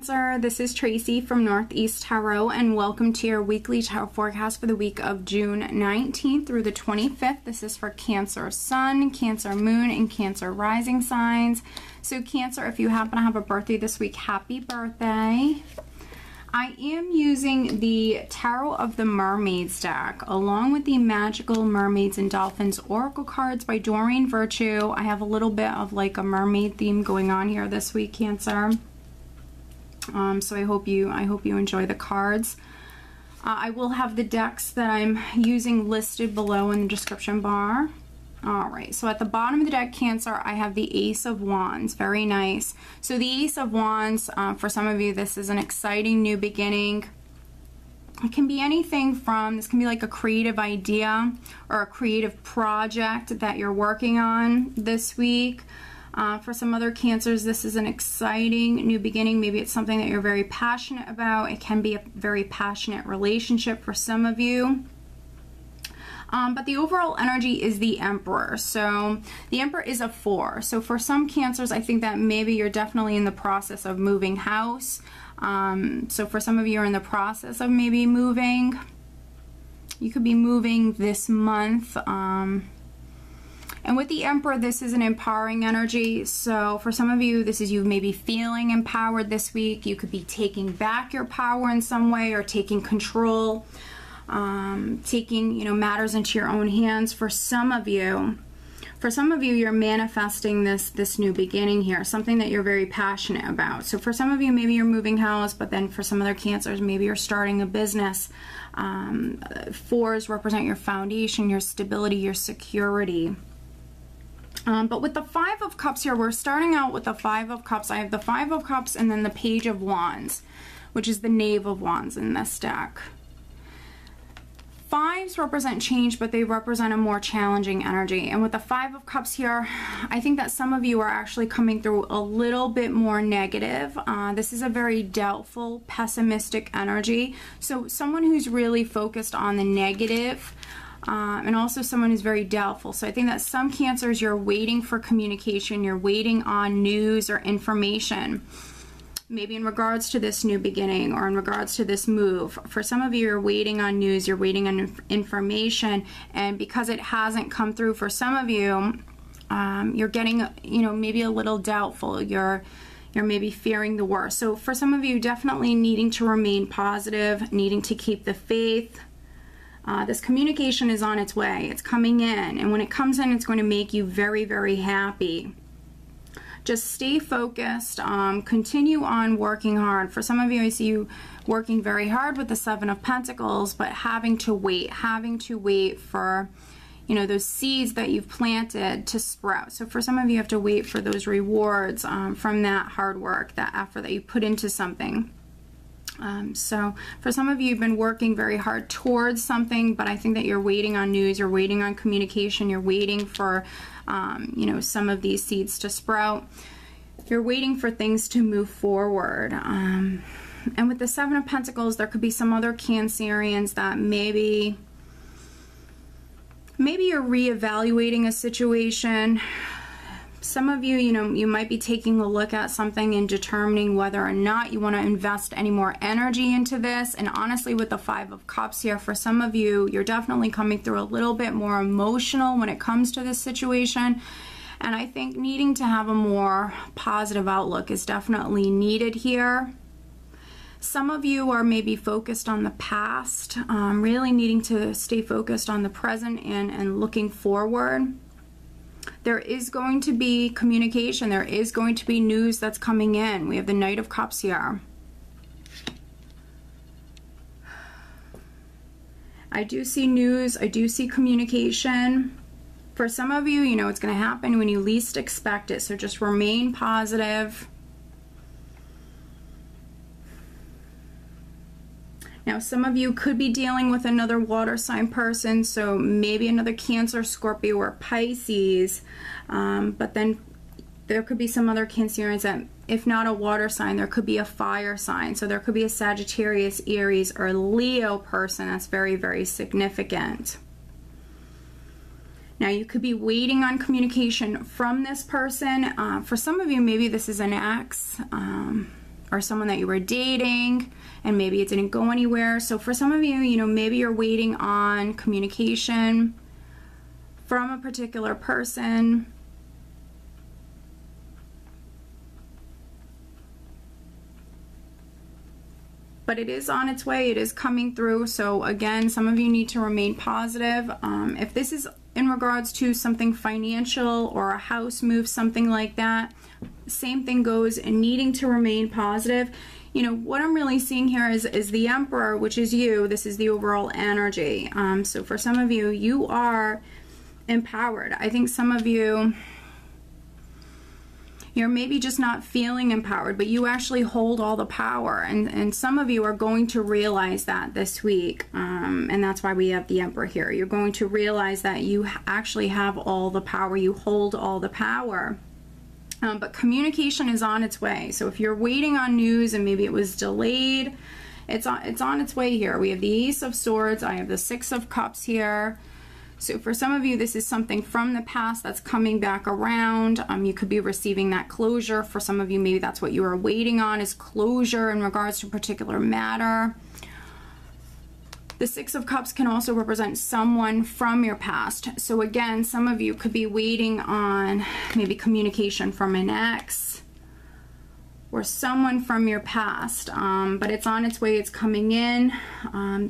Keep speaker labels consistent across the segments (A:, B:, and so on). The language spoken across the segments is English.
A: Cancer. This is Tracy from Northeast Tarot, and welcome to your weekly tarot forecast for the week of June 19th through the 25th. This is for Cancer Sun, Cancer Moon, and Cancer Rising signs. So Cancer, if you happen to have a birthday this week, happy birthday. I am using the Tarot of the Mermaids deck along with the Magical Mermaids and Dolphins Oracle cards by Doreen Virtue. I have a little bit of like a mermaid theme going on here this week, Cancer. So I hope you enjoy the cards. I will have the decks that I'm using listed below in the description bar. Alright, so at the bottom of the deck, Cancer, I have the Ace of Wands. Very nice. So the Ace of Wands, for some of you, this is an exciting new beginning. It can be anything from, this can be like a creative idea or a creative project that you're working on this week. For some other Cancers, this is an exciting new beginning. Maybe it's something that you're very passionate about. It can be a very passionate relationship for some of you. But the overall energy is the Emperor. So the Emperor is a 4. So for some Cancers, I think that maybe you're definitely in the process of moving house. So for some of you are in the process of maybe moving. You could be moving this month. And with the Emperor, this is an empowering energy. So for some of you, this is you maybe feeling empowered this week. You could be taking back your power in some way or taking control. Taking, matters into your own hands. For some of you, you're manifesting this new beginning here, something that you're very passionate about. So for some of you, maybe you're moving house, but then for some other Cancers, maybe you're starting a business. 4s represent your foundation, your stability, your security. But with the 5 of Cups here, we're starting out with the 5 of Cups. I have the 5 of Cups and then the Page of Wands, which is the Knave of Wands in this deck. 5s represent change, but they represent a more challenging energy. And with the 5 of Cups here, I think that some of you are actually coming through a little bit more negative. This is a very doubtful, pessimistic energy. So someone who's really focused on the negative, and also someone who's very doubtful. So I think that some Cancers, you're waiting for communication, you're waiting on news or information. Maybe in regards to this new beginning or in regards to this move. For some of you, you're waiting on news, you're waiting on information, and because it hasn't come through for some of you, you're getting, maybe a little doubtful. You're maybe fearing the worst. So for some of you, definitely needing to remain positive, needing to keep the faith. This communication is on its way. It's coming in, and when it comes in, it's going to make you very, very happy. Just stay focused, continue on working hard. For some of you, I see you working very hard with the 7 of Pentacles, but having to wait for, those seeds that you've planted to sprout. So for some of you, you have to wait for those rewards from that hard work, that effort that you put into something. So for some of you, you've been working very hard towards something, but I think that you're waiting on news, you're waiting on communication, you're waiting for some of these seeds to sprout. You're waiting for things to move forward. And with the 7 of Pentacles, there could be some other Cancerians that maybe you're reevaluating a situation. Some of you, you might be taking a look at something and determining whether or not you want to invest any more energy into this. And honestly, with the 5 of Cups here, for some of you, you're definitely coming through a little bit more emotional when it comes to this situation. And I think needing to have a more positive outlook is definitely needed here. Some of you are maybe focused on the past, really needing to stay focused on the present and looking forward. There is going to be communication. There is going to be news that's coming in. We have the Knight of Cups here. I do see news. I do see communication. For some of you, it's going to happen when you least expect it. So just remain positive. Now, some of you could be dealing with another water sign person, so maybe another Cancer, Scorpio, or Pisces. But then there could be some other Cancerians that, if not a water sign, there could be a fire sign. So there could be a Sagittarius, Aries, or Leo person that's very, very significant. Now, you could be waiting on communication from this person. For some of you, maybe this is an ex. or someone that you were dating and maybe it didn't go anywhere. So for some of you, you know, maybe you're waiting on communication from a particular person. But it is on its way, it is coming through. So again, some of you need to remain positive. If this is in regards to something financial or a house move, something like that, same thing goes in needing to remain positive. You know, what I'm really seeing here is the Emperor, which is you. This is the overall energy. So for some of you, you are empowered. I think some of you, you're maybe just not feeling empowered, but you actually hold all the power. And some of you are going to realize that this week. And that's why we have the Emperor here. You're going to realize that you actually have all the power. You hold all the power. But communication is on its way. So if you're waiting on news and maybe it was delayed, it's on its way here. We have the Ace of Swords. I have the Six of Cups here. So for some of you, this is something from the past that's coming back around. You could be receiving that closure. For some of you, maybe that's what you are waiting on, is closure in regards to a particular matter. The Six of Cups can also represent someone from your past. So again, some of you could be waiting on maybe communication from an ex or someone from your past, but it's on its way, it's coming in.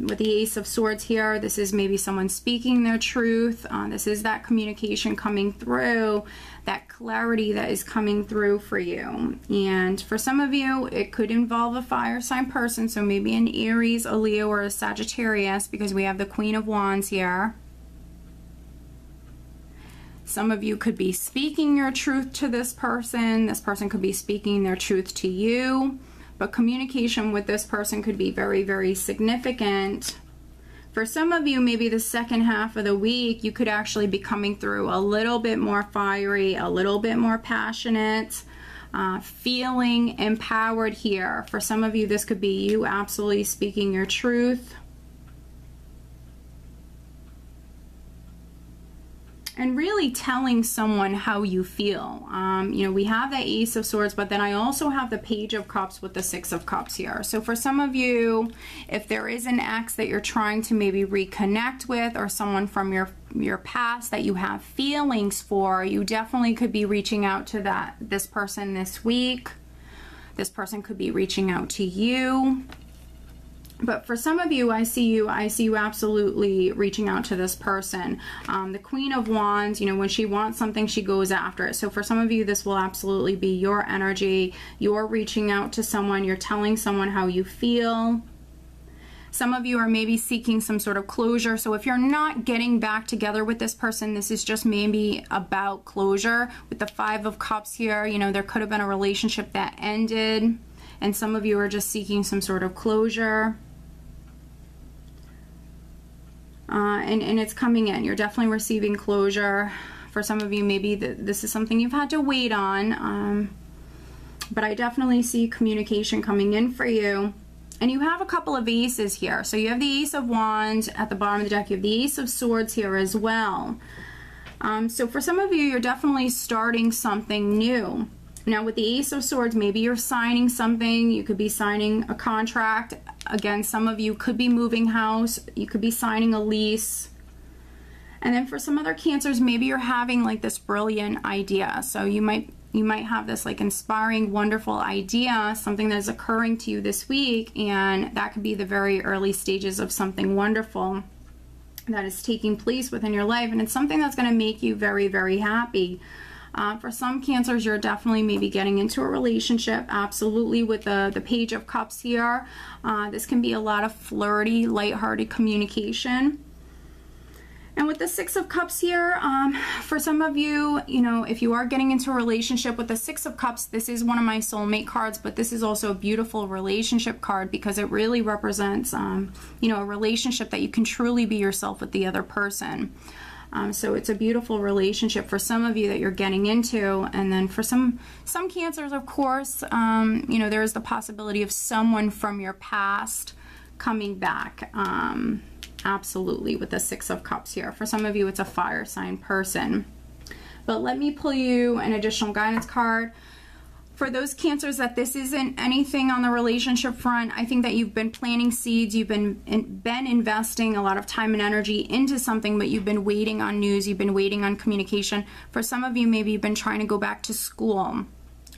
A: With the Ace of Swords here, this is maybe someone speaking their truth. This is that communication coming through, that clarity that is coming through for you. And for some of you, it could involve a fire sign person, so maybe an Aries, a Leo, or a Sagittarius, because we have the Queen of Wands here. Some of you could be speaking your truth to this person. This person could be speaking their truth to you. But communication with this person could be very, very significant. For some of you, maybe the second half of the week, you could actually be coming through a little bit more fiery, a little bit more passionate, feeling empowered here. For some of you, this could be you absolutely speaking your truth. And really telling someone how you feel. You know, we have the Ace of Swords, but then I also have the Page of Cups with the Six of Cups here. So for some of you, if there is an ex that you're trying to maybe reconnect with, or someone from your past that you have feelings for, you definitely could be reaching out to this person this week. This person could be reaching out to you. But for some of you, I see you absolutely reaching out to this person. The Queen of Wands, you know, when she wants something, she goes after it. So for some of you, this will absolutely be your energy. You're reaching out to someone. You're telling someone how you feel. Some of you are maybe seeking some sort of closure. So if you're not getting back together with this person, this is just maybe about closure. With the Five of Cups here, you know, there could have been a relationship that ended, and some of you are just seeking some sort of closure. And it's coming in. You're definitely receiving closure. For some of you, maybe this is something you've had to wait on. But I definitely see communication coming in for you. And you have a couple of aces here. So you have the Ace of Wands at the bottom of the deck. You have the Ace of Swords here as well. So for some of you, you're definitely starting something new. Now with the Ace of Swords, maybe you're signing something. You could be signing a contract. Again, some of you could be moving house. You could be signing a lease. And then for some other Cancers, maybe you're having like this brilliant idea. So you might have this like inspiring, wonderful idea, something that is occurring to you this week, and that could be the very early stages of something wonderful that is taking place within your life, and it's something that's going to make you very, very happy. For some Cancers, you're definitely maybe getting into a relationship, absolutely, with the Page of Cups here. This can be a lot of flirty, lighthearted communication. And with the Six of Cups here, for some of you, you know, if you are getting into a relationship with the Six of Cups, this is one of my soulmate cards, but this is also a beautiful relationship card because it really represents, you know, a relationship that you can truly be yourself with the other person. So it's a beautiful relationship for some of you that you're getting into. And then for some Cancers, of course, you know, there is the possibility of someone from your past coming back. Absolutely, with the Six of Cups here. For some of you, it's a fire sign person. But let me pull you an additional guidance card. For those Cancers that this isn't anything on the relationship front, I think that you've been planting seeds, you've been investing a lot of time and energy into something, but you've been waiting on news, you've been waiting on communication. For some of you, maybe you've been trying to go back to school,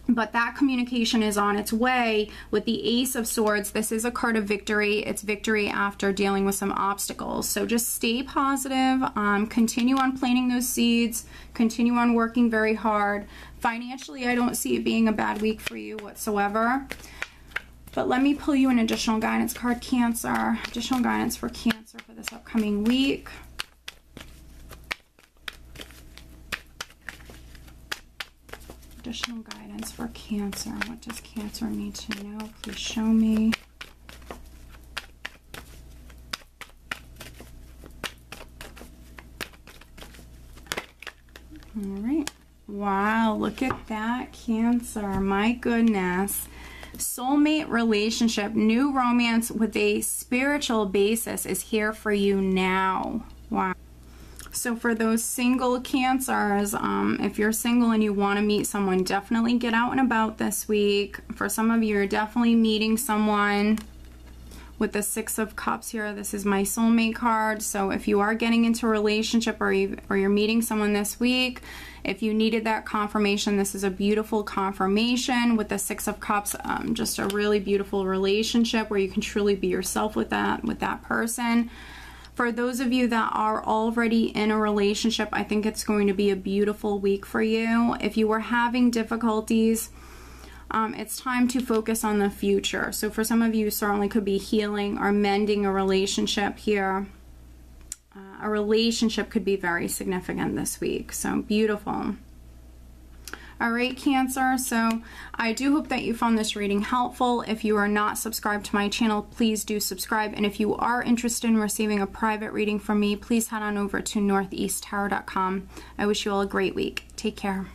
A: but that communication is on its way with the Ace of Swords. This is a card of victory. It's victory after dealing with some obstacles. So just stay positive, continue on planting those seeds, continue on working very hard. Financially, I don't see it being a bad week for you whatsoever. But let me pull you an additional guidance card, Cancer. Additional guidance for Cancer for this upcoming week. Additional guidance for Cancer. What does Cancer need to know? Please show me. All right. Wow, look at that, Cancer. My goodness. Soulmate relationship, new romance with a spiritual basis is here for you now. Wow. So for those single Cancers, if you're single and you want to meet someone, definitely get out and about this week. For some of you, you're definitely meeting someone. With the Six of Cups here, this is my soulmate card. So if you are getting into a relationship or you're meeting someone this week, if you needed that confirmation, this is a beautiful confirmation with the Six of Cups. Just a really beautiful relationship where you can truly be yourself with that person. For those of you that are already in a relationship, I think it's going to be a beautiful week for you. If you were having difficulties, it's time to focus on the future. So for some of you, certainly could be healing or mending a relationship here. A relationship could be very significant this week. So beautiful. All right, Cancer, so I do hope that you found this reading helpful. If you are not subscribed to my channel, please do subscribe. And if you are interested in receiving a private reading from me, please head on over to northeasttarot.com. I wish you all a great week. Take care.